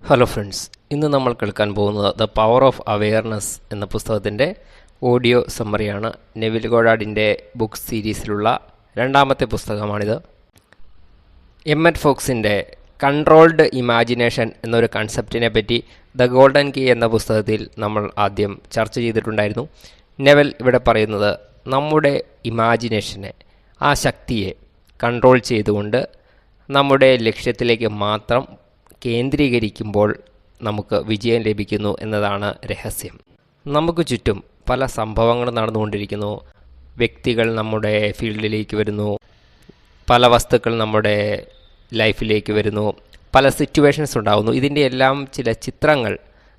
Hello friends, ഇന്ന് നമ്മൾ കേൾക്കാൻ പോകുന്നത് ദ പവർ ഓഫ് അവെയർനെസ് എന്ന പുസ്തകത്തിൻ്റെ ഓഡിയോ സമ്മറിയാണ്. നെവിൽ ഗോഡാർഡിൻ്റെ ബുക്ക് സീരീസിലുള്ള രണ്ടാമത്തെ പുസ്തകമാണിത്. എമ്മറ്റ് ഫോക്സിൻ്റെ കൺട്രോൾഡ് ഇമാജിനേഷൻ എന്നൊരു കൺസെപ്റ്റിനെ പറ്റി ദ ഗോൾഡൻ കീ എന്ന പുസ്തകത്തിൽ നമ്മൾ ആദ്യം ചർച്ച ചെയ്തിട്ടുണ്ടായിരുന്നു. നെവൽ ഇവിടെ പറയുന്നത് നമ്മുടെ ഇമാജിനേഷനെ, ആ ശക്തിയെ കൺട്രോൾ ചെയ്തുകൊണ്ട് നമ്മുടെ ലക്ഷ്യത്തിലേക്ക് മാത്രം കേന്ദ്രീകരിക്കുമ്പോൾ നമുക്ക് വിജയം ലഭിക്കുന്നു എന്നതാണ് രഹസ്യം. നമുക്ക് ചുറ്റും പല സംഭവങ്ങൾ നടന്നുകൊണ്ടിരിക്കുന്നു. വ്യക്തികൾ നമ്മുടെ ഫീൽഡിലേക്ക് വരുന്നു, പല വസ്തുക്കൾ നമ്മുടെ ലൈഫിലേക്ക് വരുന്നു, പല സിറ്റുവേഷൻസ് ഉണ്ടാകുന്നു. ഇതിൻ്റെ എല്ലാം ചില ചിത്രങ്ങൾ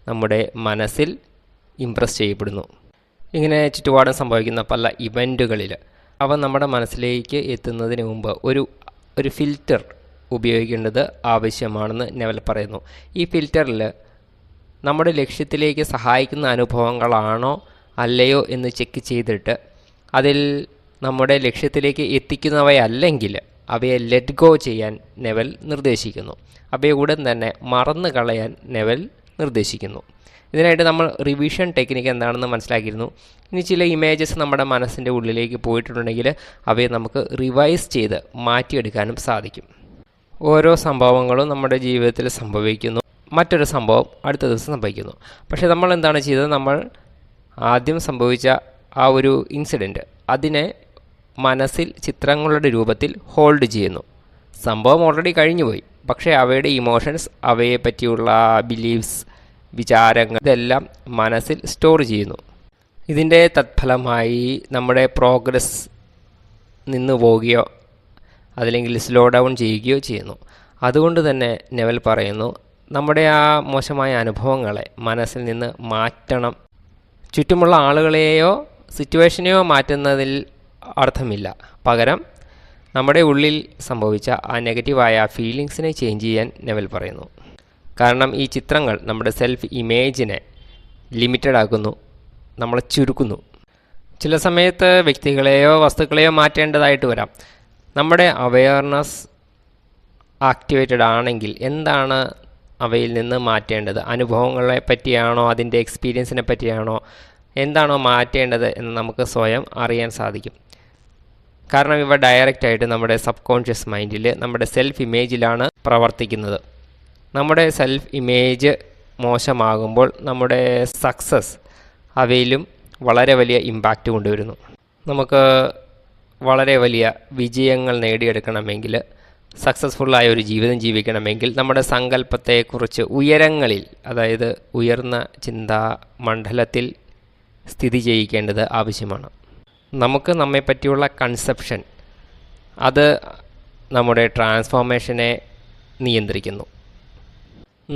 നമ്മുടെ മനസ്സിൽ ഇംപ്രസ് ചെയ്യപ്പെടുന്നു. ഇങ്ങനെ ചുറ്റുപാടും സംഭവിക്കുന്ന പല ഇവൻറ്റുകളിൽ അവ നമ്മുടെ മനസ്സിലേക്ക് എത്തുന്നതിന് മുമ്പ് ഒരു ഫിൽറ്റർ ഉപയോഗിക്കേണ്ടത് ആവശ്യമാണെന്ന് നെവൽ പറയുന്നു. ഈ ഫിൽറ്ററിൽ നമ്മുടെ ലക്ഷ്യത്തിലേക്ക് സഹായിക്കുന്ന അനുഭവങ്ങളാണോ അല്ലയോ എന്ന് ചെക്ക് ചെയ്തിട്ട് അതിൽ നമ്മുടെ ലക്ഷ്യത്തിലേക്ക് എത്തിക്കുന്നവയല്ലെങ്കിൽ അവയെ ലെറ്റ് ഗോ ചെയ്യാൻ നെവൽ നിർദ്ദേശിക്കുന്നു. അവയെ ഉടൻ തന്നെ മറന്നു കളയാൻ നെവൽ നിർദ്ദേശിക്കുന്നു. ഇതിനായിട്ട് നമ്മൾ റിവിഷൻ ടെക്നിക്ക് എന്താണെന്ന് മനസ്സിലാക്കിയിരുന്നു. ഇനി ചില ഇമേജസ് നമ്മുടെ മനസ്സിൻ്റെ ഉള്ളിലേക്ക് പോയിട്ടുണ്ടെങ്കിൽ അവയെ നമുക്ക് റിവൈസ് ചെയ്ത് മാറ്റിയെടുക്കാനും സാധിക്കും. ഓരോ സംഭവങ്ങളും നമ്മുടെ ജീവിതത്തിൽ സംഭവിക്കുന്നു, മറ്റൊരു സംഭവം അടുത്ത ദിവസം സംഭവിക്കുന്നു. പക്ഷേ നമ്മൾ എന്താണ് ചെയ്തത്? നമ്മൾ ആദ്യം സംഭവിച്ച ആ ഒരു ഇൻസിഡൻറ്റ് അതിനെ മനസ്സിൽ ചിത്രങ്ങളുടെ രൂപത്തിൽ ഹോൾഡ് ചെയ്യുന്നു. സംഭവം ഓൾറെഡി കഴിഞ്ഞുപോയി, പക്ഷേ അവയുടെ ഇമോഷൻസ്, അവയെ പറ്റിയുള്ള ബിലീവ്സ്, വിചാരങ്ങൾ ഇതെല്ലാം മനസ്സിൽ സ്റ്റോർ ചെയ്യുന്നു. ഇതിൻ്റെ തത്ഫലമായി നമ്മുടെ പ്രോഗ്രസ് നിന്നു പോവുകയോ അതല്ലെങ്കിൽ സ്ലോ ഡൗൺ ചെയ്യുകയോ ചെയ്യുന്നു. അതുകൊണ്ട് തന്നെ നെവൽ പറയുന്നു, നമ്മുടെ ആ മോശമായ അനുഭവങ്ങളെ മനസ്സിൽ നിന്ന് മാറ്റണം. ചുറ്റുമുള്ള ആളുകളെയോ സിറ്റുവേഷനെയോ മാറ്റുന്നതിൽ അർത്ഥമില്ല. പകരം നമ്മുടെ ഉള്ളിൽ സംഭവിച്ച ആ നെഗറ്റീവായ ഫീലിങ്സിനെ ചേഞ്ച് ചെയ്യാൻ നെവൽ പറയുന്നു. കാരണം ഈ ചിത്രങ്ങൾ നമ്മുടെ സെൽഫ് ഇമേജിനെ ലിമിറ്റഡ് ആക്കുന്നു, നമ്മളെ ചുരുക്കുന്നു. ചില സമയത്ത് വ്യക്തികളെയോ വസ്തുക്കളെയോ മാറ്റേണ്ടതായിട്ട് വരാം. നമ്മുടെ അവെയർനെസ് ആക്ടിവേറ്റഡ് ആണെങ്കിൽ എന്താണ് അവയിൽ നിന്ന് മാറ്റേണ്ടത്? അനുഭവങ്ങളെ പറ്റിയാണോ, അതിൻ്റെ എക്സ്പീരിയൻസിനെ പറ്റിയാണോ, എന്താണോ മാറ്റേണ്ടത് എന്ന് നമുക്ക് സ്വയം അറിയാൻ സാധിക്കും. കാരണം ഇവ ഡയറക്റ്റായിട്ട് നമ്മുടെ സബ് കോൺഷ്യസ് മൈൻഡിൽ, നമ്മുടെ സെൽഫ് ഇമേജിലാണ് പ്രവർത്തിക്കുന്നത്. നമ്മുടെ സെൽഫ് ഇമേജ് മോശമാകുമ്പോൾ നമ്മുടെ സക്സസ് അവയിലും വളരെ വലിയ ഇമ്പാക്റ്റ് കൊണ്ടുവരുന്നു. നമുക്ക് വളരെ വലിയ വിജയങ്ങൾ നേടിയെടുക്കണമെങ്കിൽ, സക്സസ്ഫുള്ളായ ഒരു ജീവിതം ജീവിക്കണമെങ്കിൽ നമ്മുടെ സങ്കല്പത്തെക്കുറിച്ച് ഉയരങ്ങളിൽ, അതായത് ഉയർന്ന ചിന്താ മണ്ഡലത്തിൽ സ്ഥിതി ചെയ്യിക്കേണ്ടത് ആവശ്യമാണ്. നമുക്ക് നമ്മെപ്പറ്റിയുള്ള കൺസെപ്ഷൻ അത് നമ്മുടെ ട്രാൻസ്ഫോർമേഷനെ നിയന്ത്രിക്കുന്നു.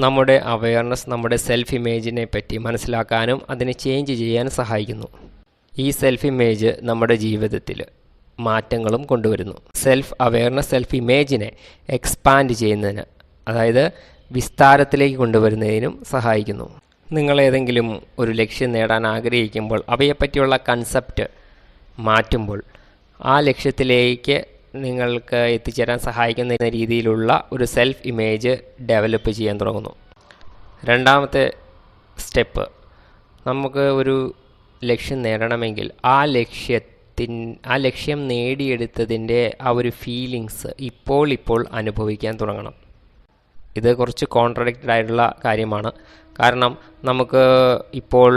നമ്മുടെ അവെയർനെസ് നമ്മുടെ സെൽഫ് ഇമേജിനെ പറ്റി മനസ്സിലാക്കാനും അതിനെ ചേഞ്ച് ചെയ്യാനും സഹായിക്കുന്നു. ഈ സെൽഫ് ഇമേജ് നമ്മുടെ ജീവിതത്തിൽ മാറ്റങ്ങളും കൊണ്ടുവരുന്നു. സെൽഫ് അവെയർനെസ് സെൽഫ് ഇമേജിനെ എക്സ്പാൻഡ് ചെയ്യുന്നതിന്, അതായത് വിസ്താരത്തിലേക്ക് കൊണ്ടുവരുന്നതിനും സഹായിക്കുന്നു. നിങ്ങൾ ഏതെങ്കിലും ഒരു ലക്ഷ്യം നേടാൻ ആഗ്രഹിക്കുമ്പോൾ അവയെപ്പറ്റിയുള്ള കൺസെപ്റ്റ് മാറ്റുമ്പോൾ ആ ലക്ഷ്യത്തിലേക്ക് നിങ്ങൾക്ക് എത്തിച്ചേരാൻ സഹായിക്കുന്ന രീതിയിലുള്ള ഒരു സെൽഫ് ഇമേജ് ഡെവലപ്പ് ചെയ്യാൻ തുടങ്ങുന്നു. രണ്ടാമത്തെ സ്റ്റെപ്പ്, നമുക്ക് ഒരു ലക്ഷ്യം നേടണമെങ്കിൽ ആ ലക്ഷ്യം നേടിയെടുത്തതിൻ്റെ ആ ഒരു ഫീലിങ്സ് ഇപ്പോൾ അനുഭവിക്കാൻ തുടങ്ങണം. ഇത് കുറച്ച് കോൺട്രഡിക്റ്റഡ് ആയിട്ടുള്ള കാര്യമാണ്. കാരണം നമുക്ക് ഇപ്പോൾ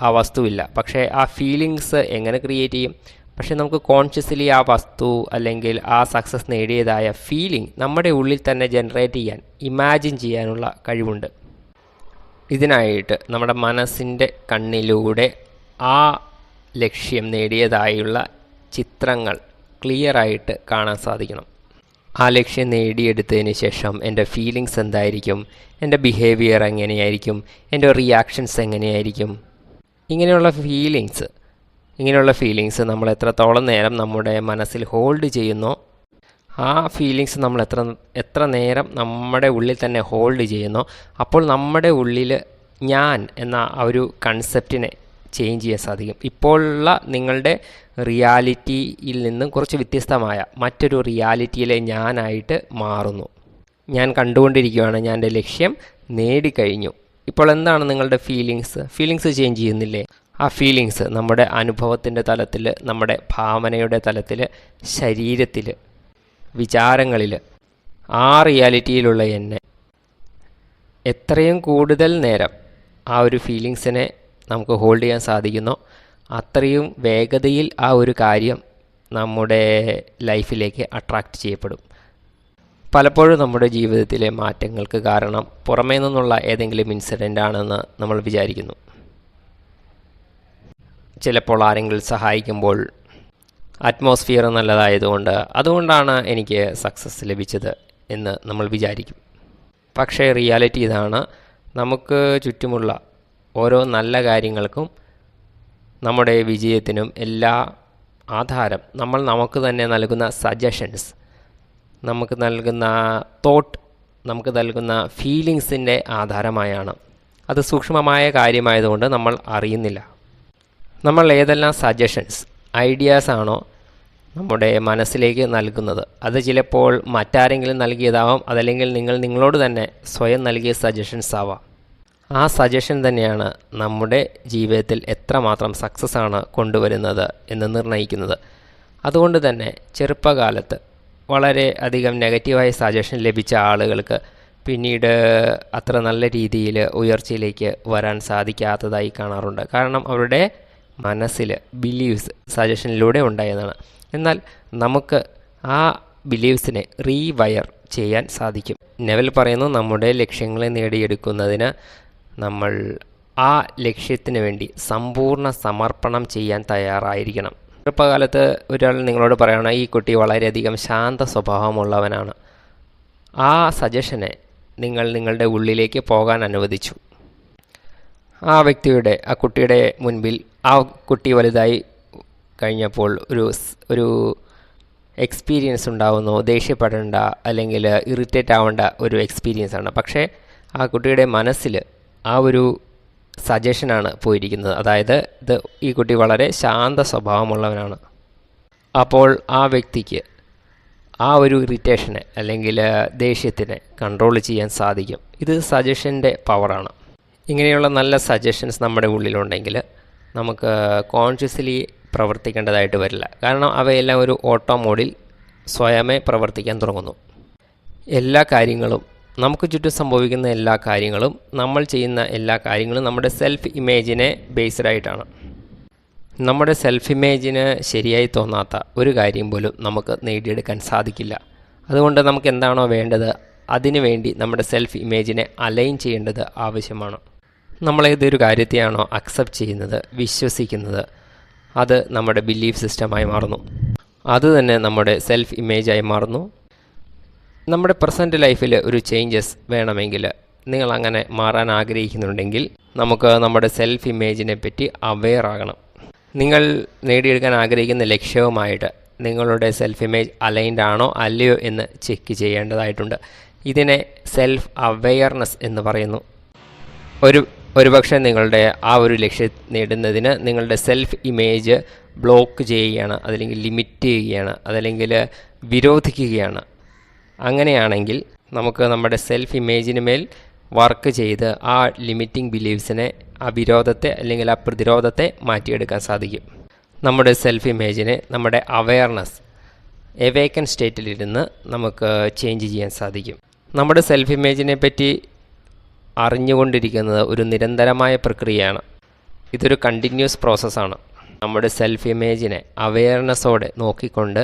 ആ വസ്തുവില്ല, പക്ഷേ ആ ഫീലിങ്സ് എങ്ങനെ ക്രിയേറ്റ് ചെയ്യും? പക്ഷേ നമുക്ക് കോൺഷ്യസ്ലി ആ വസ്തു അല്ലെങ്കിൽ ആ സക്സസ് നേടിയതായ ഫീലിംഗ് നമ്മുടെ ഉള്ളിൽ തന്നെ ജനറേറ്റ് ചെയ്യാൻ, ഇമാജിൻ ചെയ്യാനുള്ള കഴിവുണ്ട്. ഇതിനായിട്ട് നമ്മുടെ മനസ്സിൻ്റെ കണ്ണിലൂടെ ആ ലക്ഷ്യം നേടിയതായുള്ള ചിത്രങ്ങൾ ക്ലിയറായിട്ട് കാണാൻ സാധിക്കണം. ആ ലക്ഷ്യം നേടിയെടുത്തതിന് ശേഷം എൻ്റെ ഫീലിങ്സ് എന്തായിരിക്കും, എൻ്റെ ബിഹേവിയർ എങ്ങനെയായിരിക്കും, എൻ്റെ റിയാക്ഷൻസ് എങ്ങനെയായിരിക്കും, ഇങ്ങനെയുള്ള ഫീലിങ്സ് നമ്മൾ എത്രത്തോളം നേരം നമ്മുടെ മനസ്സിൽ ഹോൾഡ് ചെയ്യുന്നോ, ആ ഫീലിങ്സ് നമ്മൾ എത്ര നേരം നമ്മുടെ ഉള്ളിൽ തന്നെ ഹോൾഡ് ചെയ്യുന്നോ, അപ്പോൾ നമ്മുടെ ഉള്ളിൽ ഞാൻ എന്ന ആ ഒരു കൺസെപ്റ്റിനെ ചേഞ്ച് ചെയ്യാൻ സാധിക്കും. ഇപ്പോഴുള്ള നിങ്ങളുടെ റിയാലിറ്റിയിൽ നിന്നും കുറച്ച് വ്യത്യസ്തമായ മറ്റൊരു റിയാലിറ്റിയിലെ ഞാനായിട്ട് മാറുന്നു. ഞാൻ കണ്ടുകൊണ്ടിരിക്കുകയാണ്, ഞാൻ എൻ്റെ ലക്ഷ്യം നേടിക്കഴിഞ്ഞു. ഇപ്പോൾ എന്താണ് നിങ്ങളുടെ ഫീലിങ്സ് ചേഞ്ച് ചെയ്യുന്നില്ലേ? ആ ഫീലിങ്സ് നമ്മുടെ അനുഭവത്തിൻ്റെ തലത്തിൽ, നമ്മുടെ ഭാവനയുടെ തലത്തിൽ, ശരീരത്തിൽ, വിചാരങ്ങളിൽ, ആ റിയാലിറ്റിയിലുള്ള എന്നെ എത്രയും കൂടുതൽ നേരം ആ ഒരു ഫീലിങ്സിനെ നമുക്ക് ഹോൾഡ് ചെയ്യാൻ സാധിക്കുന്നോ അത്രയും വേഗതയിൽ ആ ഒരു കാര്യം നമ്മുടെ ലൈഫിലേക്ക് അട്രാക്റ്റ് ചെയ്യപ്പെടും. പലപ്പോഴും നമ്മുടെ ജീവിതത്തിലെ മാറ്റങ്ങൾക്ക് കാരണം പുറമേ നിന്നുള്ള ഏതെങ്കിലും ഇൻസിഡൻ്റ് ആണെന്ന് നമ്മൾ വിചാരിക്കുന്നു. ചിലപ്പോൾ ആരെങ്കിലും സഹായിക്കുമ്പോൾ, അറ്റ്മോസ്ഫിയർ നല്ലതായതുകൊണ്ട് അതുകൊണ്ടാണ് എനിക്ക് സക്സസ് ലഭിച്ചത് എന്ന് നമ്മൾ വിചാരിക്കും. പക്ഷേ റിയാലിറ്റി ഇതാണ്, നമുക്ക് ചുറ്റുമുള്ള ഓരോ നല്ല കാര്യങ്ങൾക്കും നമ്മുടെ വിജയത്തിനും എല്ലാ ആധാരം നമുക്ക് തന്നെ നൽകുന്ന സജഷൻസ്, നമുക്ക് നൽകുന്ന തോട്ട്, നമുക്ക് നൽകുന്ന ഫീലിങ്സിൻ്റെ ആധാരമായാണ്. അത് സൂക്ഷ്മമായ കാര്യമായതുകൊണ്ട് നമ്മൾ അറിയുന്നില്ല. നമ്മൾ ഏതെല്ലാം സജഷൻസ്, ഐഡിയാസ് ആണോ നമ്മുടെ മനസ്സിലേക്ക് നൽകുന്നത്, അത് ചിലപ്പോൾ മറ്റാരെങ്കിലും നൽകിയതാവാം, അതല്ലെങ്കിൽ നിങ്ങളോട് തന്നെ സ്വയം നൽകിയ സജഷൻസ് ആവാം. ആ സജഷൻ തന്നെയാണ് നമ്മുടെ ജീവിതത്തിൽ എത്രമാത്രം സക്സസ് ആണ് കൊണ്ടുവരുന്നത് എന്ന് നിർണ്ണയിക്കുന്നത്. അതുകൊണ്ട് തന്നെ ചെറുപ്പകാലത്ത് വളരെ അധികം നെഗറ്റീവായ സജഷൻ ലഭിച്ച ആളുകൾക്ക് പിന്നീട് അത്ര നല്ല രീതിയിൽ ഉയർച്ചയിലേക്ക് വരാൻ സാധിക്കാത്തതായി കാണാറുണ്ട്. കാരണം അവരുടെ മനസ്സിൽ ബിലീവ്സ് സജഷനിലൂടെ ഉണ്ടായതാണ്. എന്നാൽ നമുക്ക് ആ ബിലീവ്സിനെ റീവയർ ചെയ്യാൻ സാധിക്കും. നെവൽ പറയുന്നു, നമ്മുടെ ലക്ഷ്യങ്ങളെ നേടിയെടുക്കുന്നതിന് നമ്മൾ ആ ലക്ഷ്യത്തിന് വേണ്ടി സമ്പൂർണ്ണ സമർപ്പണം ചെയ്യാൻ തയ്യാറായിരിക്കണം. ചെറുപ്പകാലത്ത് ഒരാൾ നിങ്ങളോട് പറയണം, ഈ കുട്ടി വളരെയധികം ശാന്ത സ്വഭാവമുള്ളവനാണ്. ആ സജഷനെ നിങ്ങൾ നിങ്ങളുടെ ഉള്ളിലേക്ക് പോകാൻ അനുവദിച്ചു. ആ കുട്ടിയുടെ മുൻപിൽ ആ കുട്ടി വലുതായി കഴിഞ്ഞപ്പോൾ ഒരു എക്സ്പീരിയൻസ് ഉണ്ടാവുന്നു, ദേഷ്യപ്പെടേണ്ട അല്ലെങ്കിൽ ഇറിറ്റേറ്റ് ആവേണ്ട ഒരു എക്സ്പീരിയൻസ് ആണ്. പക്ഷേ ആ കുട്ടിയുടെ മനസ്സിൽ ആ ഒരു സജഷനാണ് പോയിരിക്കുന്നത്. അതായത് ഈ കുട്ടി വളരെ ശാന്ത സ്വഭാവമുള്ളവനാണ്. അപ്പോൾ ആ വ്യക്തിക്ക് ആ ഒരു ഇറിറ്റേഷനെ അല്ലെങ്കിൽ ദേഷ്യത്തിനെ കൺട്രോൾ ചെയ്യാൻ സാധിക്കും. ഇത് സജഷൻ്റെ പവറാണ്. ഇങ്ങനെയുള്ള നല്ല സജഷൻസ് നമ്മുടെ ഉള്ളിലുണ്ടെങ്കിൽ നമുക്ക് കോൺഷ്യസ്ലി പ്രവർത്തിക്കേണ്ടതായിട്ട് വരില്ല. കാരണം അവയെല്ലാം ഒരു ഓട്ടോ മോഡിൽ സ്വയമേ പ്രവർത്തിക്കാൻ തുടങ്ങുന്നു. എല്ലാ കാര്യങ്ങളും, നമുക്ക് ചുറ്റും സംഭവിക്കുന്ന എല്ലാ കാര്യങ്ങളും, നമ്മൾ ചെയ്യുന്ന എല്ലാ കാര്യങ്ങളും നമ്മുടെ സെൽഫ് ഇമേജിനെ ബേസ്ഡ് ആയിട്ടാണ്. നമ്മുടെ സെൽഫ് ഇമേജിന് ശരിയായി തോന്നാത്ത ഒരു കാര്യം പോലും നമുക്ക് നേടിയെടുക്കാൻ സാധിക്കില്ല. അതുകൊണ്ട് നമുക്ക് എന്താണോ വേണ്ടത് അതിനു വേണ്ടി നമ്മുടെ സെൽഫ് ഇമേജിനെ അലൈൻ ചെയ്യേണ്ടത് ആവശ്യമാണ്. നമ്മളേതൊരു കാര്യത്തെയാണോ അക്സെപ്റ്റ് ചെയ്യുന്നത്, വിശ്വസിക്കുന്നത്, അത് നമ്മുടെ ബിലീഫ് സിസ്റ്റമായി മാറുന്നു. അതുതന്നെ നമ്മുടെ സെൽഫ് ഇമേജായി മാറുന്നു. നമ്മുടെ പ്രസൻറ്റ് ലൈഫിൽ ഒരു ചേഞ്ചസ് വേണമെങ്കിൽ, നിങ്ങൾ അങ്ങനെ മാറാൻ ആഗ്രഹിക്കുന്നുണ്ടെങ്കിൽ നമുക്ക് നമ്മുടെ സെൽഫ് ഇമേജിനെ പറ്റി അവെയർ ആകണം. നിങ്ങൾ നേടിയെടുക്കാൻ ആഗ്രഹിക്കുന്ന ലക്ഷ്യവുമായിട്ട് നിങ്ങളുടെ സെൽഫ് ഇമേജ് അലൈൻഡ് ആണോ അല്ലയോ എന്ന് ചെക്ക് ചെയ്യേണ്ടതായിട്ടുണ്ട്. ഇതിനെ സെൽഫ് അവെയർനെസ് എന്ന് പറയുന്നു. ഒരുപക്ഷെ നിങ്ങളുടെ ആ ഒരു ലക്ഷ്യം നേടുന്നതിന് നിങ്ങളുടെ സെൽഫ് ഇമേജ് ബ്ലോക്ക് ചെയ്യുകയാണ്, അതല്ലെങ്കിൽ ലിമിറ്റ് ചെയ്യുകയാണ്, അതല്ലെങ്കിൽ വിരോധിക്കുകയാണ്. അങ്ങനെയാണെങ്കിൽ നമുക്ക് നമ്മുടെ സെൽഫ് ഇമേജിന് മേൽ വർക്ക് ചെയ്ത് ആ ലിമിറ്റിംഗ് ബിലീവ്സിനെ, ആ വിരോധത്തെ അല്ലെങ്കിൽ ആ പ്രതിരോധത്തെ മാറ്റിയെടുക്കാൻ സാധിക്കും. നമ്മുടെ സെൽഫ് ഇമേജിനെ നമ്മുടെ അവെയർനെസ്, എവേക്കൻ സ്റ്റേറ്റിലിരുന്ന് നമുക്ക് ചേഞ്ച് ചെയ്യാൻ സാധിക്കും. നമ്മുടെ സെൽഫ് ഇമേജിനെ പറ്റി അറിഞ്ഞുകൊണ്ടിരിക്കുന്നത് ഒരു നിരന്തരമായ പ്രക്രിയയാണ്. ഇതൊരു കണ്ടിന്യൂസ് പ്രോസസ്സാണ്. നമ്മുടെ സെൽഫ് ഇമേജിനെ അവെയർനെസ്സോടെ നോക്കിക്കൊണ്ട്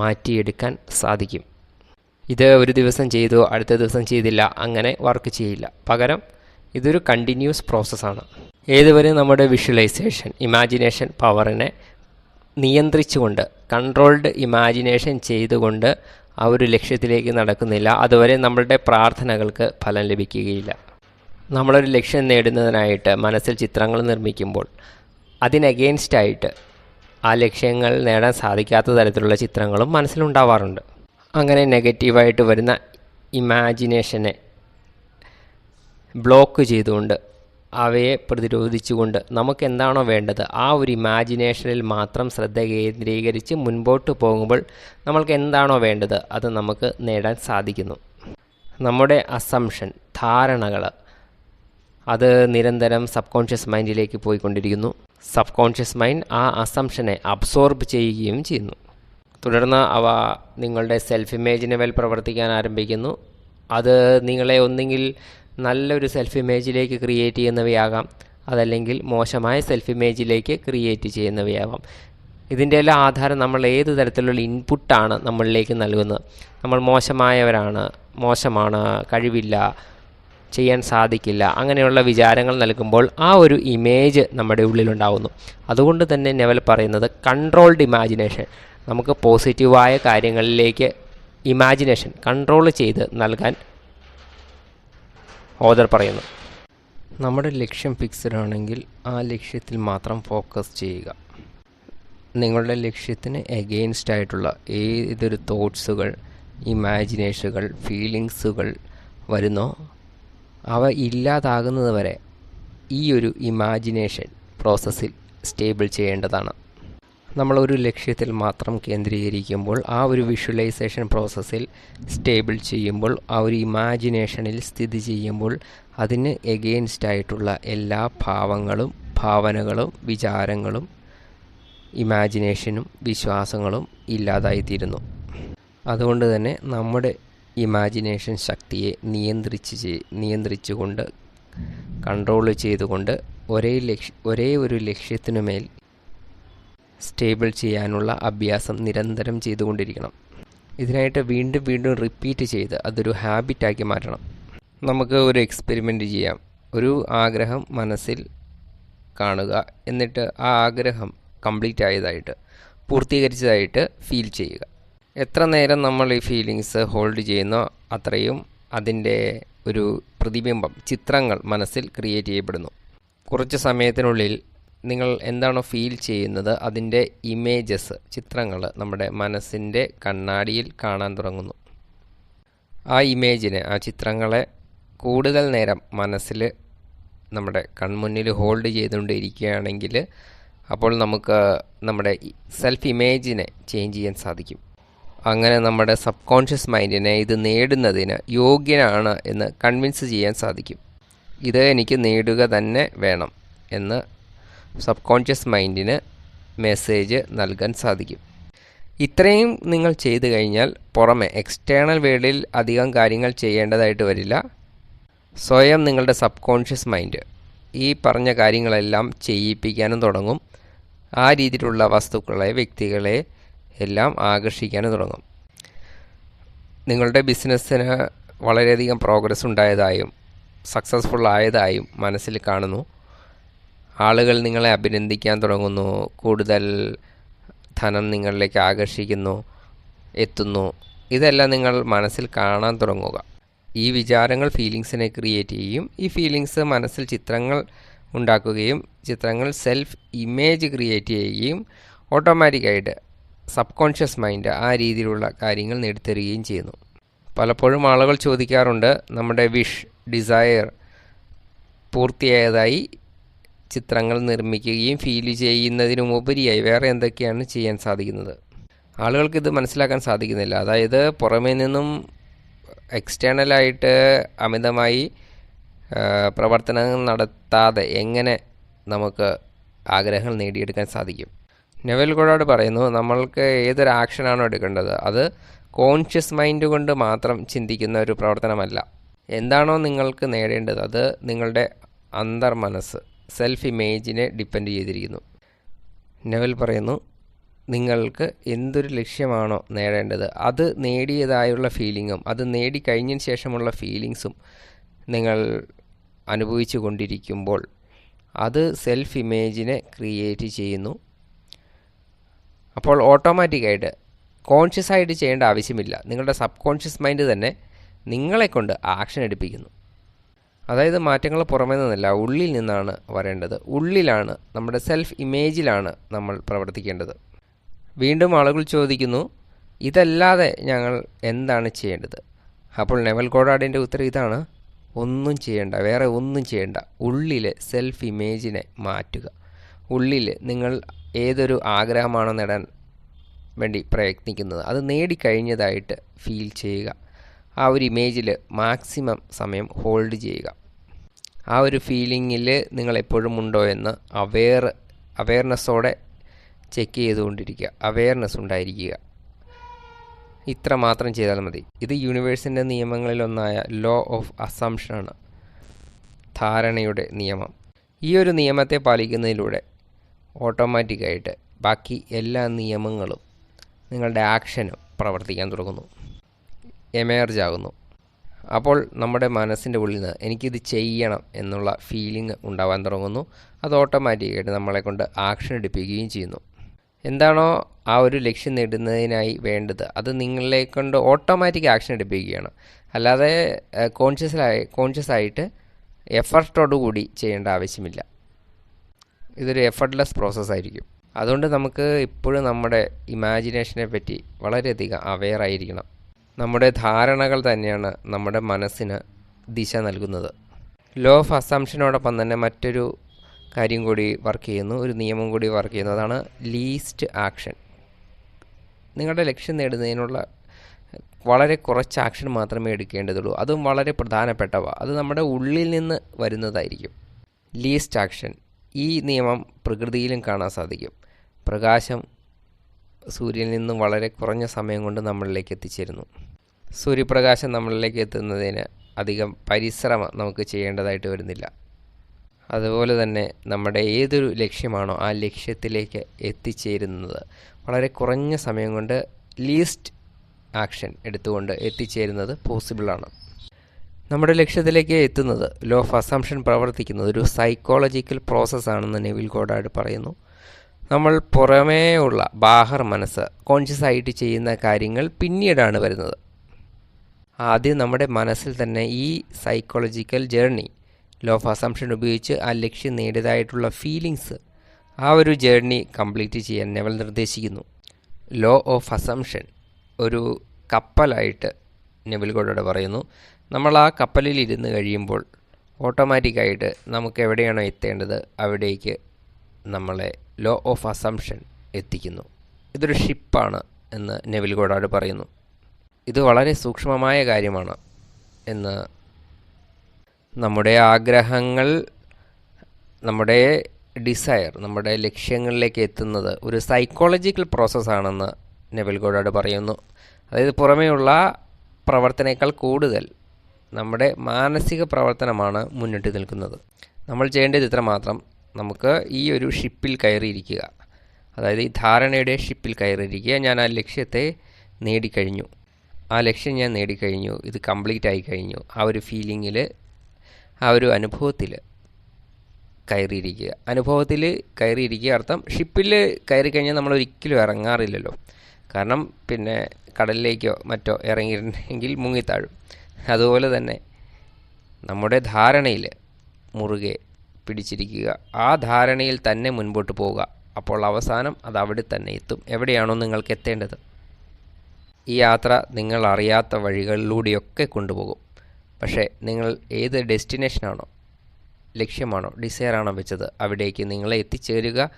മാറ്റിയെടുക്കാൻ സാധിക്കും. ഇത് ഒരു ദിവസം ചെയ്തു, അടുത്ത ദിവസം ചെയ്തില്ല, അങ്ങനെ വർക്ക് ചെയ്യില്ല. പകരം ഇതൊരു കണ്ടിന്യൂസ് പ്രോസസ്സാണ്. ഏതുവരെ നമ്മുടെ വിഷ്വലൈസേഷൻ, ഇമാജിനേഷൻ പവറിനെ നിയന്ത്രിച്ചുകൊണ്ട്, കൺട്രോൾഡ് ഇമാജിനേഷൻ ചെയ്തുകൊണ്ട് ആ ഒരു ലക്ഷ്യത്തിലേക്ക് നടക്കുന്നില്ല, അതുവരെ നമ്മളുടെ പ്രാർത്ഥനകൾക്ക് ഫലം ലഭിക്കുകയില്ല. നമ്മളൊരു ലക്ഷ്യം നേടുന്നതിനായിട്ട് മനസ്സിൽ ചിത്രങ്ങൾ നിർമ്മിക്കുമ്പോൾ അതിനഗെയിൻസ്റ്റായിട്ട് ആ ലക്ഷ്യങ്ങൾ നേടാൻ സാധിക്കാത്ത തരത്തിലുള്ള ചിത്രങ്ങളും മനസ്സിലുണ്ടാവാറുണ്ട്. അങ്ങനെ നെഗറ്റീവായിട്ട് വരുന്ന ഇമാജിനേഷനെ ബ്ലോക്ക് ചെയ്തുകൊണ്ട്, അവയെ പ്രതിരോധിച്ചുകൊണ്ട് നമുക്ക് എന്താണോ വേണ്ടത് ആ ഒരു ഇമാജിനേഷനിൽ മാത്രം ശ്രദ്ധ കേന്ദ്രീകരിച്ച് മുൻപോട്ട് പോകുമ്പോൾ നമ്മൾക്ക് എന്താണോ വേണ്ടത് അത് നമുക്ക് നേടാൻ സാധിക്കുന്നു. നമ്മുടെ അസംഷൻ, ധാരണകൾ, അത് നിരന്തരം സബ് കോൺഷ്യസ് മൈൻഡിലേക്ക് പോയിക്കൊണ്ടിരിക്കുന്നു. സബ് കോൺഷ്യസ് മൈൻഡ് ആ അസംഷനെ അബ്സോർബ് ചെയ്യുകയും ചെയ്യുന്നു. തുടർന്ന് അവ നിങ്ങളുടെ സെൽഫ് ഇമേജിന് മേൽ പ്രവർത്തിക്കാൻ ആരംഭിക്കുന്നു. അത് നിങ്ങളെ ഒന്നുകിൽ നല്ലൊരു സെൽഫ് ഇമേജിലേക്ക് ക്രിയേറ്റ് ചെയ്യുന്നവയാകാം, അതല്ലെങ്കിൽ മോശമായ സെൽഫ് ഇമേജിലേക്ക് ക്രിയേറ്റ് ചെയ്യുന്നവയാകാം. ഇതിൻ്റെ എല്ലാം ആധാരം നമ്മൾ ഏത് തരത്തിലുള്ള ഇൻപുട്ടാണ് നമ്മളിലേക്ക് നൽകുന്നത്. നമ്മൾ മോശമായവരാണ്, മോശമാണ്, കഴിവില്ല, ചെയ്യാൻ സാധിക്കില്ല, അങ്ങനെയുള്ള വിചാരങ്ങൾ നൽകുമ്പോൾ ആ ഒരു ഇമേജ് നമ്മുടെ ഉള്ളിലുണ്ടാവുന്നു. അതുകൊണ്ട് തന്നെ നെവൽ പറയുന്നത് കൺട്രോൾഡ് ഇമാജിനേഷൻ, നമുക്ക് പോസിറ്റീവായ കാര്യങ്ങളിലേക്ക് ഇമാജിനേഷൻ കൺട്രോൾ ചെയ്ത് നൽകാൻ ഓദർ പറയുന്നു. നമ്മുടെ ലക്ഷ്യം ഫിക്സഡ് ആണെങ്കിൽ ആ ലക്ഷ്യത്തിൽ മാത്രം ഫോക്കസ് ചെയ്യുക. നിങ്ങളുടെ ലക്ഷ്യത്തിന് എഗെയിൻസ്റ്റ് ആയിട്ടുള്ള ഏതൊരു തോട്ട്സുകൾ, ഇമാജിനേഷനുകൾ, ഫീലിങ്സുകൾ വരുന്നോ അവ ഇല്ലാതാകുന്നത് വരെ ഈ ഒരു ഇമാജിനേഷൻ പ്രോസസ്സിൽ സ്റ്റേബിൾ ചെയ്യേണ്ടതാണ്. നമ്മളൊരു ലക്ഷ്യത്തിൽ മാത്രം കേന്ദ്രീകരിക്കുമ്പോൾ, ആ ഒരു വിഷ്വലൈസേഷൻ പ്രോസസ്സിൽ സ്റ്റേബിൾ ചെയ്യുമ്പോൾ, ആ ഒരു ഇമാജിനേഷനിൽ സ്ഥിതി ചെയ്യുമ്പോൾ അതിന് എഗെയിൻസ്റ്റ് ആയിട്ടുള്ള എല്ലാ ഭാവങ്ങളും, ഭാവനകളും, വിചാരങ്ങളും, ഇമാജിനേഷനും വിശ്വാസങ്ങളും ഇല്ലാതായിത്തീരുന്നു. അതുകൊണ്ട് തന്നെ നമ്മുടെ ഇമാജിനേഷൻ ശക്തിയെ നിയന്ത്രിച്ചുകൊണ്ട്, കൺട്രോൾ ചെയ്തുകൊണ്ട് ഒരേ ഒരു ലക്ഷ്യത്തിനുമേൽ സ്റ്റേബിൾ ചെയ്യാനുള്ള അഭ്യാസം നിരന്തരം ചെയ്തുകൊണ്ടിരിക്കണം. ഇതിനായിട്ട് വീണ്ടും വീണ്ടും റിപ്പീറ്റ് ചെയ്ത് അതൊരു ഹാബിറ്റാക്കി മാറ്റണം. നമുക്ക് ഒരു എക്സ്പെരിമെൻ്റ് ചെയ്യാം. ഒരു ആഗ്രഹം മനസ്സിൽ കാണുക, എന്നിട്ട് ആ ആഗ്രഹം കംപ്ലീറ്റ് ആയതായിട്ട്, പൂർത്തീകരിച്ചതായിട്ട് ഫീൽ ചെയ്യുക. എത്ര നേരം നമ്മൾ ഈ ഫീലിങ്സ് ഹോൾഡ് ചെയ്യുന്നോ അത്രയും അതിൻ്റെ ഒരു പ്രതിബിംബം, ചിത്രങ്ങൾ മനസ്സിൽ ക്രിയേറ്റ് ചെയ്യപ്പെടുന്നു. കുറച്ച് സമയത്തിനുള്ളിൽ നിങ്ങൾ എന്താണോ ഫീൽ ചെയ്യുന്നത് അതിൻ്റെ ഇമേജസ്, ചിത്രങ്ങൾ നമ്മുടെ മനസ്സിൻ്റെ കണ്ണാടിയിൽ കാണാൻ തുടങ്ങുന്നു. ആ ഇമേജിനെ, ആ ചിത്രങ്ങളെ കൂടുതൽ നേരം മനസ്സിൽ നമ്മുടെ കൺമുന്നിൽ ഹോൾഡ് ചെയ്തുകൊണ്ടിരിക്കുകയാണെങ്കിൽ അപ്പോൾ നമുക്ക് നമ്മുടെ സെൽഫ് ഇമേജിനെ ചേഞ്ച് ചെയ്യാൻ സാധിക്കും. അങ്ങനെ നമ്മുടെ സബ് കോൺഷ്യസ് മൈൻഡിനെ ഇത് നേടുന്നതിന് യോഗ്യനാണ് എന്ന് കൺവിൻസ് ചെയ്യാൻ സാധിക്കും. ഇത് എനിക്ക് നേടുക തന്നെ വേണം എന്ന് സബ് കോൺഷ്യസ് മൈൻഡിന് മെസ്സേജ് നൽകാൻ സാധിക്കും. ഇത്രയും നിങ്ങൾ ചെയ്തു കഴിഞ്ഞാൽ പുറമെ എക്സ്റ്റേണൽ വേൾഡിൽ അധികം കാര്യങ്ങൾ ചെയ്യേണ്ടതായിട്ട് വരില്ല. സ്വയം നിങ്ങളുടെ സബ് കോൺഷ്യസ് മൈൻഡ് ഈ പറഞ്ഞ കാര്യങ്ങളെല്ലാം ചെയ്യിപ്പിക്കാനും തുടങ്ങും. ആ രീതിയിലുള്ള വസ്തുക്കളെ, വ്യക്തികളെ എല്ലാം ആകർഷിക്കാനും തുടങ്ങും. നിങ്ങളുടെ ബിസിനസ്സിന് വളരെയധികം പ്രോഗ്രസ് ഉണ്ടായതായും സക്സസ്ഫുൾ ആയതായും മനസ്സിൽ കാണുന്നു. ആളുകൾ നിങ്ങളെ അഭിനന്ദിക്കാൻ തുടങ്ങുന്നു. കൂടുതൽ ധനം നിങ്ങളിലേക്ക് ആകർഷിക്കുന്നു, എത്തുന്നു. ഇതെല്ലാം നിങ്ങൾ മനസ്സിൽ കാണാൻ തുടങ്ങുക. ഈ വിചാരങ്ങൾ ഫീലിങ്സിനെ ക്രിയേറ്റ് ചെയ്യും. ഈ ഫീലിങ്സ് മനസ്സിൽ ചിത്രങ്ങൾ ഉണ്ടാക്കുകയും ചിത്രങ്ങൾ സെൽഫ് ഇമേജ് ക്രിയേറ്റ് ചെയ്യുകയും ഓട്ടോമാറ്റിക്കായിട്ട് സബ് കോൺഷ്യസ് മൈൻഡ് ആ രീതിയിലുള്ള കാര്യങ്ങൾ നേടിത്തരികയും ചെയ്യുന്നു. പലപ്പോഴും ആളുകൾ ചോദിക്കാറുണ്ട്, നമ്മുടെ വിഷ്, ഡിസയർ പൂർത്തിയായതായി ചിത്രങ്ങൾ നിർമ്മിക്കുകയും ഫീൽ ചെയ്യുന്നതിനുമുപരിയായി വേറെ എന്തൊക്കെയാണ് ചെയ്യാൻ സാധിക്കുന്നത്? ആളുകൾക്കിത് മനസ്സിലാക്കാൻ സാധിക്കുന്നില്ല. അതായത് പുറമേ നിന്നും എക്സ്റ്റേണലായിട്ട് അമിതമായി പ്രവർത്തനങ്ങൾ നടത്താതെ എങ്ങനെ നമുക്ക് ആഗ്രഹങ്ങൾ നേടിയെടുക്കാൻ സാധിക്കും? നെവൽ ഗോഡാർഡ് പറയുന്നു, നമ്മൾക്ക് ഏതൊരു ആക്ഷനാണോ എടുക്കേണ്ടത് അത് കോൺഷ്യസ് മൈൻഡ് കൊണ്ട് മാത്രം ചിന്തിക്കുന്ന ഒരു പ്രവർത്തനമല്ല. എന്താണോ നിങ്ങൾക്ക് നേടേണ്ടത് അത് നിങ്ങളുടെ അന്തർമനസ്സ്, സെൽഫ് ഇമേജിനെ ഡിപ്പെൻഡ് ചെയ്തിരിക്കുന്നു. നെവൽ പറയുന്നു, നിങ്ങൾക്ക് എന്തൊരു ലക്ഷ്യമാണോ നേടേണ്ടത് അത് നേടിയതായുള്ള ഫീലിങ്ങും അത് നേടിക്കഴിഞ്ഞതിന് ശേഷമുള്ള ഫീലിങ്സും നിങ്ങൾ അനുഭവിച്ചു കൊണ്ടിരിക്കുമ്പോൾ അത് സെൽഫ് ഇമേജിനെ ക്രിയേറ്റ് ചെയ്യുന്നു. അപ്പോൾ ഓട്ടോമാറ്റിക്കായിട്ട് കോൺഷ്യസ് ആയിട്ട് ചെയ്യേണ്ട ആവശ്യമില്ല. നിങ്ങളുടെ സബ് കോൺഷ്യസ് മൈൻഡ് തന്നെ നിങ്ങളെക്കൊണ്ട് ആക്ഷൻ എടുപ്പിക്കുന്നു. അതായത് മാറ്റങ്ങൾ പുറമേ നിന്നല്ല, ഉള്ളിൽ നിന്നാണ് വരേണ്ടത്. ഉള്ളിലാണ്, നമ്മുടെ സെൽഫ് ഇമേജിലാണ് നമ്മൾ പ്രവർത്തിക്കേണ്ടത്. വീണ്ടും ആളുകൾ ചോദിക്കുന്നു, ഇതല്ലാതെ ഞങ്ങൾ എന്താണ് ചെയ്യേണ്ടത്? അപ്പോൾ നെവൽ ഗോഡാർഡിൻ്റെ ഉത്തരം ഇതാണ്, ഒന്നും ചെയ്യേണ്ട, വേറെ ഒന്നും ചെയ്യേണ്ട. ഉള്ളിലെ സെൽഫ് ഇമേജിനെ മാറ്റുക. ഉള്ളിൽ നിങ്ങൾ ഏതൊരു ആഗ്രഹമാണോ നേടാൻ വേണ്ടി പ്രയത്നിക്കുന്നത് അത് നേടിക്കഴിഞ്ഞതായിട്ട് ഫീൽ ചെയ്യുക. ആ ഒരു ഇമേജിൽ മാക്സിമം സമയം ഹോൾഡ് ചെയ്യുക. ആ ഒരു ഫീലിങ്ങിൽ നിങ്ങൾ എപ്പോഴും ഉണ്ടോ എന്ന് അവെയർനെസ്സോടെ ചെക്ക് ചെയ്തുകൊണ്ടിരിക്കുക, അവെയർനെസ് ഉണ്ടായിരിക്കുക. ഇത്ര മാത്രം ചെയ്താൽ മതി. ഇത് യൂണിവേഴ്സിൻ്റെ നിയമങ്ങളിലൊന്നായ ലോ ഓഫ് അസംഷനാണ്, ധാരണയുടെ നിയമം. ഈ ഒരു നിയമത്തെ പാലിക്കുന്നതിലൂടെ ഓട്ടോമാറ്റിക്കായിട്ട് ബാക്കി എല്ലാ നിയമങ്ങളും നിങ്ങളുടെ ആക്ഷനും പ്രവർത്തിക്കാൻ തുടങ്ങുന്നു, എമേർജ് ആകുന്നു. അപ്പോൾ നമ്മുടെ മനസ്സിൻ്റെ ഉള്ളിൽ നിന്ന് എനിക്കിത് ചെയ്യണം എന്നുള്ള ഫീലിംഗ് ഉണ്ടാവാൻ തുടങ്ങുന്നു. അത് ഓട്ടോമാറ്റിക്കായിട്ട് നമ്മളെ കൊണ്ട് ആക്ഷൻ എടുപ്പിക്കുകയും ചെയ്യുന്നു. എന്താണോ ആ ഒരു ലക്ഷ്യം നേടുന്നതിനായി വേണ്ടത് അത് നിങ്ങളെ കൊണ്ട് ഓട്ടോമാറ്റിക് ആക്ഷൻ എടുപ്പിക്കുകയാണ്. അല്ലാതെ കോൺഷ്യസ് ആയിട്ട് എഫർട്ടോടുകൂടി ചെയ്യേണ്ട ആവശ്യമില്ല. ഇതൊരു എഫർട്ട്ലെസ് പ്രോസസ്സായിരിക്കും. അതുകൊണ്ട് നമുക്ക് ഇപ്പോഴും നമ്മുടെ ഇമാജിനേഷനെ പറ്റി വളരെയധികം അവെയർ ആയിരിക്കണം. നമ്മുടെ ധാരണകൾ തന്നെയാണ് നമ്മുടെ മനസ്സിന് ദിശ നൽകുന്നത്. ലോ ഓഫ് അസംഷനോടൊപ്പം തന്നെ മറ്റൊരു കാര്യം കൂടി വർക്ക് ചെയ്യുന്നു, ഒരു നിയമം കൂടി വർക്ക് ചെയ്യുന്നു. അതാണ് ലീസ്റ്റ് ആക്ഷൻ. നിങ്ങളുടെ ലക്ഷ്യം നേടുന്നതിനുള്ള വളരെ കുറച്ച് ആക്ഷൻ മാത്രമേ എടുക്കേണ്ടതുള്ളൂ. അതും വളരെ പ്രധാനപ്പെട്ടവ. അത് നമ്മുടെ ഉള്ളിൽ നിന്ന് വരുന്നതായിരിക്കും. Least action. ഈ നിയമം പ്രകൃതിയിലും കാണാൻ സാധിക്കും. പ്രകാശം സൂര്യനിൽ നിന്നും വളരെ കുറഞ്ഞ സമയം കൊണ്ട് നമ്മളിലേക്ക് എത്തിച്ചേരുന്നു. സൂര്യപ്രകാശം നമ്മളിലേക്ക് എത്തുന്നതിന് അധികം പരിശ്രമം നമുക്ക് ചെയ്യേണ്ടതായിട്ട് വരുന്നില്ല. അതുപോലെ തന്നെ നമ്മുടെ ഏതൊരു ലക്ഷ്യമാണോ ആ ലക്ഷ്യത്തിലേക്ക് എത്തിച്ചേരുന്നത് വളരെ കുറഞ്ഞ സമയം കൊണ്ട് ലീസ്റ്റ് ആക്ഷൻ എടുത്തുകൊണ്ട് എത്തിച്ചേരുന്നത് പോസിബിളാണ്. നമ്മുടെ ലക്ഷ്യത്തിലേക്ക് എത്തുന്നത് ലോ ഓഫ് അസംഷൻ പ്രവർത്തിക്കുന്നത് ഒരു സൈക്കോളജിക്കൽ പ്രോസസ്സാണെന്ന് നെവിൽ ഗോഡാർഡ് പറയുന്നു. നമ്മൾ പുറമേ ഉള്ള ബാഹർ മനസ്സ് കോൺഷ്യസ് ആയിട്ട് ചെയ്യുന്ന കാര്യങ്ങൾ പിന്നീടാണ് വരുന്നത്. ആദ്യം നമ്മുടെ മനസ്സിൽ തന്നെ ഈ psychological journey law of assumption ഉപയോഗിച്ച് ആ ലക്ഷ്യം നേടിയതായിട്ടുള്ള ഫീലിങ്സ്, ആ ഒരു ജേർണി കംപ്ലീറ്റ് ചെയ്യാൻ നെവൽ നിർദ്ദേശിക്കുന്നു. ലോ ഓഫ് അസംഷൻ ഒരു കപ്പലായിട്ട് നെവിൽ ഗോഡാർഡ് പറയുന്നു. നമ്മൾ ആ കപ്പലിൽ ഇരുന്ന് കഴിയുമ്പോൾ ഓട്ടോമാറ്റിക്കായിട്ട് നമുക്ക് എവിടെയാണോ എത്തേണ്ടത് അവിടേക്ക് നമ്മളെ ലോ ഓഫ് അസംഷൻ എത്തിക്കുന്നു. ഇതൊരു ഷിപ്പാണ് എന്ന് നെവിൽ ഗോഡാർഡ് പറയുന്നു. ഇത് വളരെ സൂക്ഷ്മമായ കാര്യമാണ് എന്ന്, നമ്മുടെ ആഗ്രഹങ്ങൾ, നമ്മുടെ ഡിസയർ, നമ്മുടെ ലക്ഷ്യങ്ങളിലേക്ക് എത്തുന്നത് ഒരു സൈക്കോളജിക്കൽ പ്രോസസ്സാണെന്ന് നെവിൽ ഗോഡാർഡ് പറയുന്നു. അതായത് പുറമേയുള്ള പ്രവർത്തനേക്കാൾ കൂടുതൽ നമ്മുടെ മാനസിക പ്രവർത്തനമാണ് മുന്നിട്ട് നിൽക്കുന്നത്. നമ്മൾ ചെയ്യേണ്ടത് ഇത്ര മാത്രം, നമുക്ക് ഈ ഒരു ഷിപ്പിൽ കയറിയിരിക്കുക, അതായത് ഈ ധാരണയുടെ ഷിപ്പിൽ കയറിയിരിക്കുക. ഞാൻ ആ ലക്ഷ്യത്തെ നേടിക്കഴിഞ്ഞു, ആ ലക്ഷ്യം ഞാൻ നേടിക്കഴിഞ്ഞു, ഇത് കംപ്ലീറ്റ് ആയി കഴിഞ്ഞു. ആ ഒരു ഫീലിങ്ങിൽ, ആ ഒരു അനുഭവത്തിൽ കയറിയിരിക്കുക. അനുഭവത്തിൽ കയറിയിരിക്കുക അർത്ഥം ഷിപ്പിൽ കയറി കഴിഞ്ഞാൽ നമ്മൾ ഒരിക്കലും ഇറങ്ങാറില്ലല്ലോ. കാരണം പിന്നെ കടലിലേക്കോ മറ്റോ ഇറങ്ങിയിട്ടുണ്ടെങ്കിൽ മുങ്ങിത്താഴും. അതുപോലെ തന്നെ നമ്മുടെ ധാരണയിൽ മുറുകെ പിടിച്ചിരിക്കുക, ആ ധാരണയിൽ തന്നെ മുൻപോട്ട് പോവുക. അപ്പോൾ അവസാനം അത് അവിടെ തന്നെ എത്തും, എവിടെയാണോ നിങ്ങൾക്ക് എത്തേണ്ടത്. ഈ യാത്ര നിങ്ങൾ അറിയാത്ത വഴികളിലൂടെയൊക്കെ കൊണ്ടുപോകും. പക്ഷേ നിങ്ങൾ ഏത് ഡെസ്റ്റിനേഷനാണോ, ലക്ഷ്യമാണോ, ഡിസയറാണോ വെച്ചത് അവിടേക്ക് നിങ്ങളെ എത്തിച്ചേരുക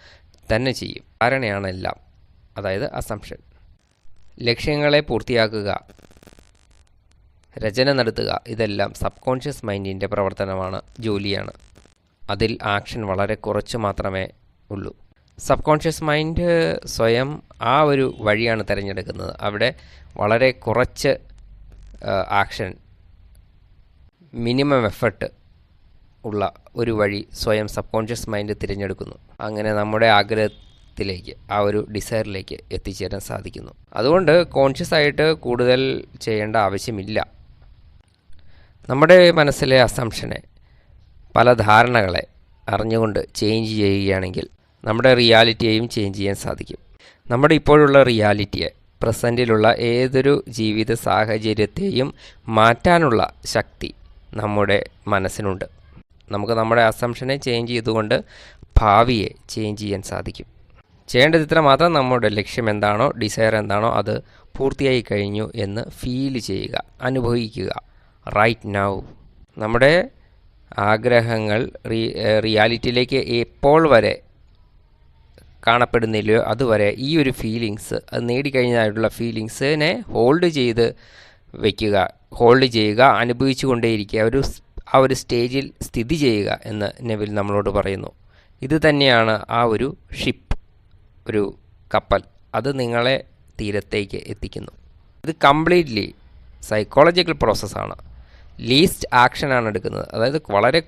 തന്നെ ചെയ്യും. ധാരണയാണ് എല്ലാം, അതായത് അസംഷൻ. ലക്ഷ്യങ്ങളെ പൂർത്തിയാക്കുക, രചന നടത്തുക, ഇതെല്ലാം സബ് കോൺഷ്യസ് മൈൻഡിൻ്റെ പ്രവർത്തനമാണ്, ജോലിയാണ്. അതിൽ ആക്ഷൻ വളരെ കുറച്ച് മാത്രമേ ഉള്ളൂ. സബ് കോൺഷ്യസ് മൈൻഡ് സ്വയം ആ ഒരു വഴിയാണ് തിരഞ്ഞെടുക്കുന്നത്. അവിടെ വളരെ കുറച്ച് ആക്ഷൻ, മിനിമം എഫർട്ട് ഉള്ള ഒരു വഴി സ്വയം സബ് കോൺഷ്യസ് മൈൻഡ് തിരഞ്ഞെടുക്കുന്നു. അങ്ങനെ നമ്മുടെ ആഗ്രഹത്തിലേക്ക്, ആ ഒരു ഡിസയറിലേക്ക് എത്തിച്ചേരാൻ സാധിക്കുന്നു. അതുകൊണ്ട് കോൺഷ്യസ് ആയിട്ട് കൂടുതൽ ചെയ്യേണ്ട ആവശ്യമില്ല. നമ്മുടെ മനസ്സിലെ അസംഷനെ, പല ധാരണകളെ അറിഞ്ഞുകൊണ്ട് ചേഞ്ച് ചെയ്യുകയാണെങ്കിൽ നമ്മുടെ റിയാലിറ്റിയെയും ചേഞ്ച് ചെയ്യാൻ സാധിക്കും. നമ്മുടെ ഇപ്പോഴുള്ള റിയാലിറ്റിയെ, പ്രസൻറ്റിലുള്ള ഏതൊരു ജീവിത സാഹചര്യത്തെയും മാറ്റാനുള്ള ശക്തി നമ്മുടെ മനസ്സിനുണ്ട്. നമുക്ക് നമ്മുടെ അസംഷനെ ചേഞ്ച് ചെയ്തുകൊണ്ട് ഭാവിയെ ചേഞ്ച് ചെയ്യാൻ സാധിക്കും. ചെയ്യേണ്ടത് ഇത്ര മാത്രം, നമ്മുടെ ലക്ഷ്യം എന്താണോ, ഡിസയർ എന്താണോ അത് പൂർത്തിയായി കഴിഞ്ഞു എന്ന് ഫീൽ ചെയ്യുക, അനുഭവിക്കുക. റൈറ്റ് നൗ നമ്മുടെ ആഗ്രഹങ്ങൾ റിയാലിറ്റിയിലേക്ക് എപ്പോൾ വരെ കാണപ്പെടുന്നില്ലയോ അതുവരെ ഈ ഒരു ഫീലിങ്സ്, അത് നേടിക്കഴിഞ്ഞായിട്ടുള്ള ഫീലിങ്സിനെ ഹോൾഡ് ചെയ്ത് വയ്ക്കുക, ഹോൾഡ് ചെയ്യുക, അനുഭവിച്ചു കൊണ്ടേയിരിക്കുക, ആ ഒരു സ്റ്റേജിൽ സ്ഥിതി ചെയ്യുക എന്ന് നെവിൽ നമ്മളോട് പറയുന്നു. ഇത് തന്നെയാണ് ആ ഒരു ഷിപ്പ്, ഒരു കപ്പൽ. അത് നിങ്ങളെ തീരത്തേക്ക് എത്തിക്കുന്നു. ഇത് കംപ്ലീറ്റ്ലി സൈക്കോളജിക്കൽ പ്രോസസ്സാണ്. ലീസ്റ്റ് ആക്ഷനാണ് എടുക്കുന്നത്. അതായത് വളരെ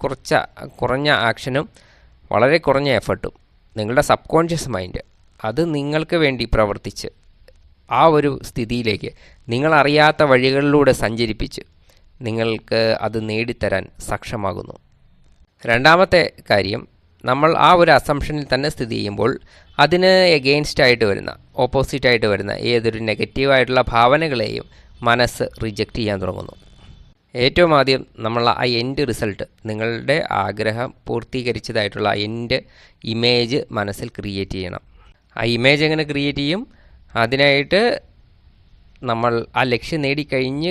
കുറഞ്ഞ ആക്ഷനും വളരെ കുറഞ്ഞ എഫർട്ടും നിങ്ങളുടെ സബ് കോൺഷ്യസ് മൈൻഡ് അത് നിങ്ങൾക്ക് വേണ്ടി പ്രവർത്തിച്ച് ആ ഒരു സ്ഥിതിയിലേക്ക് നിങ്ങളറിയാത്ത വഴികളിലൂടെ സഞ്ചരിപ്പിച്ച് നിങ്ങൾക്ക് അത് നേടിത്തരാൻ സക്ഷമാകുന്നു. രണ്ടാമത്തെ കാര്യം, നമ്മൾ ആ ഒരു അസംഷനിൽ തന്നെ സ്ഥിതി ചെയ്യുമ്പോൾ അതിന് എഗെയിൻസ്റ്റായിട്ട് വരുന്ന, ഓപ്പോസിറ്റായിട്ട് വരുന്ന ഏതൊരു നെഗറ്റീവായിട്ടുള്ള ഭാവനകളെയും മനസ്സ് റിജക്റ്റ് ചെയ്യാൻ തുടങ്ങുന്നു. ഏറ്റവും ആദ്യം നമ്മൾ ആ എൻഡ് റിസൾട്ട്, നിങ്ങളുടെ ആഗ്രഹം പൂർത്തീകരിച്ചതായിട്ടുള്ള എൻഡ് ഇമേജ് മനസ്സിൽ ക്രിയേറ്റ് ചെയ്യണം. ആ ഇമേജ് എങ്ങനെ ക്രിയേറ്റ് ചെയ്യും? അതിനായിട്ട് നമ്മൾ ആ ലക്ഷ്യം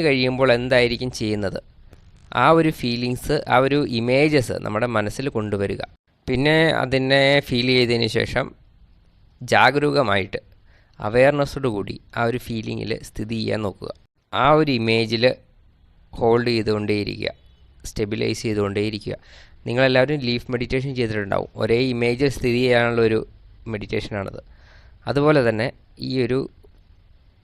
കഴിയുമ്പോൾ എന്തായിരിക്കും ചെയ്യുന്നത്, ആ ഒരു ഫീലിങ്സ്, ആ ഒരു ഇമേജസ് നമ്മുടെ മനസ്സിൽ കൊണ്ടുവരിക. പിന്നെ അതിനെ ഫീൽ ചെയ്തതിന് ശേഷം ജാഗരൂകമായിട്ട് അവെയർനെസ്സോടുകൂടി ആ ഒരു ഫീലിങ്ങിൽ സ്ഥിതി ചെയ്യാൻ നോക്കുക. ആ ഒരു ഇമേജിൽ ഹോൾഡ് ചെയ്തുകൊണ്ടേയിരിക്കുക, സ്റ്റെബിലൈസ് ചെയ്തുകൊണ്ടേയിരിക്കുക. നിങ്ങളെല്ലാവരും ലീഫ് മെഡിറ്റേഷൻ ചെയ്തിട്ടുണ്ടാവും. ഒരേ ഇമേജിൽ സ്ഥിതി ചെയ്യാനുള്ളൊരു മെഡിറ്റേഷനാണത്. അതുപോലെ തന്നെ ഈ ഒരു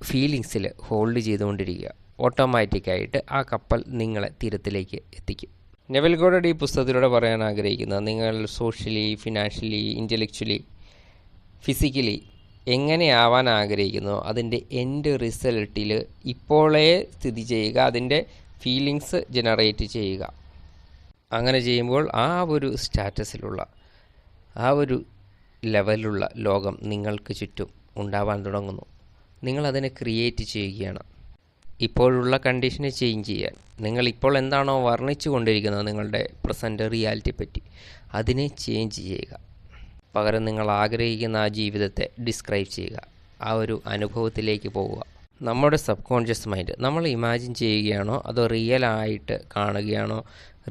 ഫീലിങ്സിൽ ഹോൾഡ് ചെയ്തുകൊണ്ടിരിക്കുക. ഓട്ടോമാറ്റിക്കായിട്ട് ആ കപ്പൽ നിങ്ങളെ തീരത്തിലേക്ക് എത്തിക്കും. നെവിൽ ഗോഡാർഡ് ഈ പുസ്തകത്തിലൂടെ പറയാൻ ആഗ്രഹിക്കുന്നത്, നിങ്ങൾ സോഷ്യലി, ഫിനാൻഷ്യലി, ഇൻ്റലക്ച്വലി, ഫിസിക്കലി എങ്ങനെയാവാൻ ആഗ്രഹിക്കുന്നു അതിൻ്റെ എൻഡ് റിസൾട്ടിൽ ഇപ്പോഴേ സ്ഥിതി ചെയ്യുക, അതിൻ്റെ ഫീലിങ്സ് ജനറേറ്റ് ചെയ്യുക. അങ്ങനെ ചെയ്യുമ്പോൾ ആ ഒരു സ്റ്റാറ്റസിലുള്ള, ആ ഒരു ലെവലിലുള്ള ലോകം നിങ്ങൾക്ക് ചുറ്റും ഉണ്ടാവാൻ തുടങ്ങുന്നു. നിങ്ങളതിനെ ക്രിയേറ്റ് ചെയ്യുകയാണ്. ഇപ്പോഴുള്ള കണ്ടീഷനെ ചേഞ്ച് ചെയ്യാൻ, നിങ്ങളിപ്പോൾ എന്താണോ വർണ്ണിച്ചു കൊണ്ടിരിക്കുന്നത് നിങ്ങളുടെ പ്രസൻറ്റ് റിയാലിറ്റി പറ്റി, അതിനെ ചേഞ്ച് ചെയ്യുക. പകരം നിങ്ങൾ ആഗ്രഹിക്കുന്ന ആ ജീവിതത്തെ ഡിസ്ക്രൈബ് ചെയ്യുക, ആ ഒരു അനുഭവത്തിലേക്ക് പോവുക. നമ്മുടെ സബ് കോൺഷ്യസ് മൈൻഡ് നമ്മൾ ഇമാജിൻ ചെയ്യുകയാണോ അതോ റിയലായിട്ട് കാണുകയാണോ,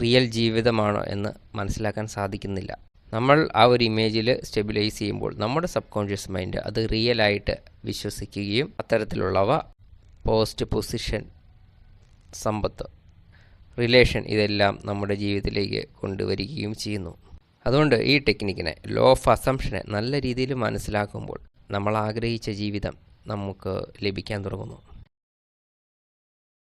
റിയൽ ജീവിതമാണോ എന്ന് മനസ്സിലാക്കാൻ സാധിക്കുന്നില്ല. നമ്മൾ ആ ഒരു ഇമേജിൽ സ്റ്റെബിലൈസ് ചെയ്യുമ്പോൾ നമ്മുടെ സബ് കോൺഷ്യസ് മൈൻഡ് അത് റിയലായിട്ട് വിശ്വസിക്കുകയും അത്തരത്തിലുള്ളവ പോസ്റ്റ്, പൊസിഷൻ, സമ്പത്ത്, റിലേഷൻ ഇതെല്ലാം നമ്മുടെ ജീവിതത്തിലേക്ക് കൊണ്ടുവരികയും ചെയ്യുന്നു. അതുകൊണ്ട് ഈ ടെക്നിക്കിനെ, ലോ ഓഫ് അസംഷനെ നല്ല രീതിയിൽ മനസ്സിലാക്കുമ്പോൾ നമ്മൾ ആഗ്രഹിച്ച ജീവിതം നമുക്ക് ലഭിക്കാൻ തുടങ്ങുന്നു.